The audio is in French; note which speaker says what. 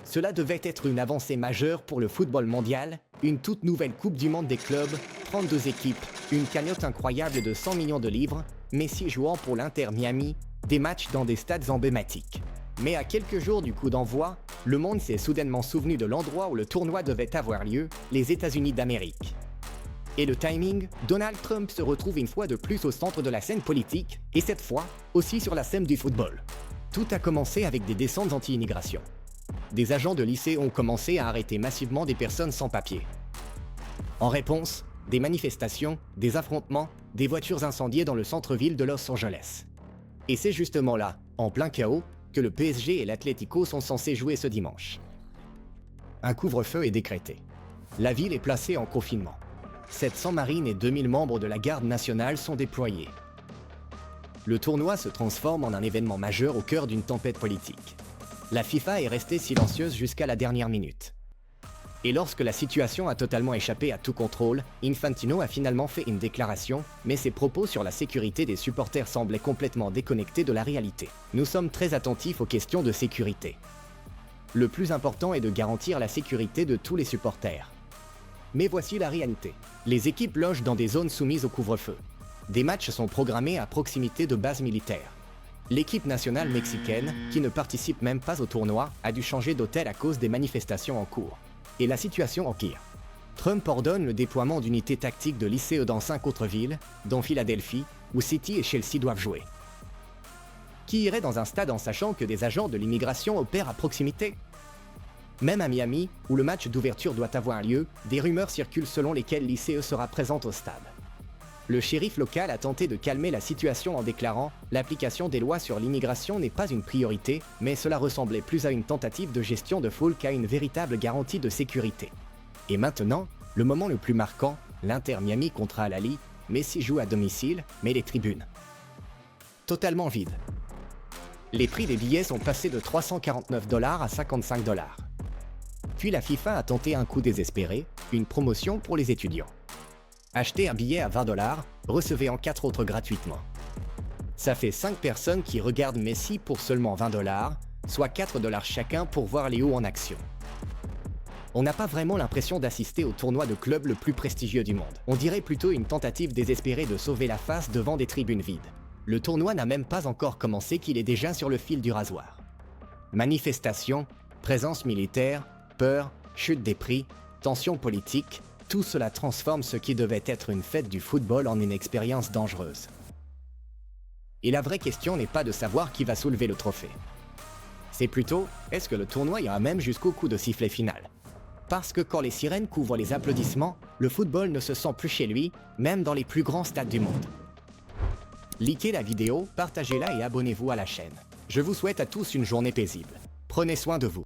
Speaker 1: Cela devait être une avancée majeure pour le football mondial, une toute nouvelle Coupe du Monde des clubs, 32 équipes, une cagnotte incroyable de 100 millions de livres, Messi jouant pour l'Inter Miami, des matchs dans des stades emblématiques. Mais à quelques jours du coup d'envoi, le monde s'est soudainement souvenu de l'endroit où le tournoi devait avoir lieu, les États-Unis d'Amérique. Et le timing, Donald Trump se retrouve une fois de plus au centre de la scène politique, et cette fois, aussi sur la scène du football. Tout a commencé avec des descentes anti-immigration. Des agents de lycée ont commencé à arrêter massivement des personnes sans papier. En réponse, des manifestations, des affrontements, des voitures incendiées dans le centre-ville de Los Angeles. Et c'est justement là, en plein chaos, que le PSG et l'Atlético sont censés jouer ce dimanche. Un couvre-feu est décrété. La ville est placée en confinement. 700 marines et 2000 membres de la garde nationale sont déployés. Le tournoi se transforme en un événement majeur au cœur d'une tempête politique. La FIFA est restée silencieuse jusqu'à la dernière minute. Et lorsque la situation a totalement échappé à tout contrôle, Infantino a finalement fait une déclaration, mais ses propos sur la sécurité des supporters semblaient complètement déconnectés de la réalité. Nous sommes très attentifs aux questions de sécurité. Le plus important est de garantir la sécurité de tous les supporters. Mais voici la réalité. Les équipes logent dans des zones soumises au couvre-feu. Des matchs sont programmés à proximité de bases militaires. L'équipe nationale mexicaine, qui ne participe même pas au tournoi, a dû changer d'hôtel à cause des manifestations en cours. Et la situation empire. Trump ordonne le déploiement d'unités tactiques de lycées dans 5 autres villes, dont Philadelphie, où City et Chelsea doivent jouer. Qui irait dans un stade en sachant que des agents de l'immigration opèrent à proximité? Même à Miami, où le match d'ouverture doit avoir lieu, des rumeurs circulent selon lesquelles l'ICE sera présente au stade. Le shérif local a tenté de calmer la situation en déclarant « L'application des lois sur l'immigration n'est pas une priorité, mais cela ressemblait plus à une tentative de gestion de foule qu'à une véritable garantie de sécurité. » Et maintenant, le moment le plus marquant, l'Inter Miami contre Al Ahly, Messi joue à domicile, mais les tribunes totalement vides. Les prix des billets sont passés de 349 $ à 55 $. Puis la FIFA a tenté un coup désespéré, une promotion pour les étudiants. Achetez un billet à 20 $, recevez en 4 autres gratuitement. Ça fait 5 personnes qui regardent Messi pour seulement 20 $, soit 4 $ chacun pour voir Léo en action. On n'a pas vraiment l'impression d'assister au tournoi de club le plus prestigieux du monde. On dirait plutôt une tentative désespérée de sauver la face devant des tribunes vides. Le tournoi n'a même pas encore commencé qu'il est déjà sur le fil du rasoir. Manifestations, présence militaire, peur, chute des prix, tensions politiques, tout cela transforme ce qui devait être une fête du football en une expérience dangereuse. Et la vraie question n'est pas de savoir qui va soulever le trophée. C'est plutôt, est-ce que le tournoi ira même jusqu'au coup de sifflet final? Parce que quand les sirènes couvrent les applaudissements, le football ne se sent plus chez lui, même dans les plus grands stades du monde. Likez la vidéo, partagez-la et abonnez-vous à la chaîne. Je vous souhaite à tous une journée paisible. Prenez soin de vous.